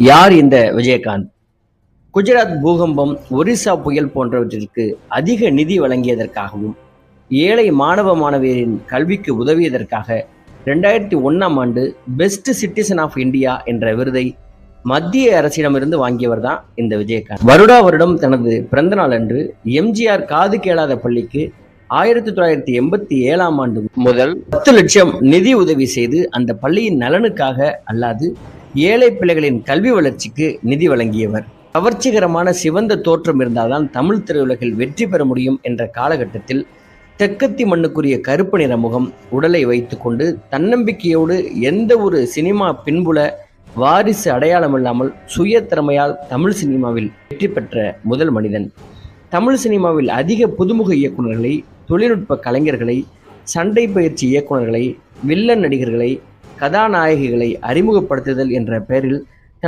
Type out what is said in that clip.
யார் இந்த விஜயகாந்த்? குஜராத் பூகம்பம், ஒரிசா புயல் போன்றவற்றிற்கு அதிக நிதி வழங்கியதற்காகவும் ஏழை மாணவ மாணவியரின் கல்விக்கு உதவியதற்காக 2001ஆம் ஆண்டு பெஸ்ட் சிட்டிசன் ஆஃப் இந்தியா என்ற விருதை மத்திய அரசிடமிருந்து வாங்கியவர் தான் இந்த விஜயகாந்த். வருடா வருடம் தனது பிறந்த நாள் அன்று எம்ஜிஆர் காது கேளாத பள்ளிக்கு 1987ஆம் ஆண்டு முதல் 10 லட்சம் நிதி உதவி செய்து அந்த பள்ளியின் நலனுக்காக அல்லாது ஏழை பிள்ளைகளின் கல்வி வளர்ச்சிக்கு நிதி வழங்கியவர். கவர்ச்சிகரமான சிவந்த தோற்றம் இருந்தால்தான் தமிழ் திரையுலகில் வெற்றி பெற முடியும் என்ற காலகட்டத்தில் தெற்கத்தி மண்ணுக்குரிய கருப்பு நிற முகம், உடலை வைத்துக்கொண்டு தன்னம்பிக்கையோடு எந்த ஒரு சினிமா பின்புல வாரிசு அடையாளம் இல்லாமல் சுய திறமையால் தமிழ் சினிமாவில் வெற்றி பெற்ற முதல் மனிதன். தமிழ் சினிமாவில் அதிக புதுமுக இயக்குநர்களை, தொழில்நுட்ப கலைஞர்களை, சண்டை பயிற்சி இயக்குநர்களை, வில்லன் நடிகர்களை, கதாநாயகிகளை அறிமுகப்படுத்துதல் என்ற பெயரில்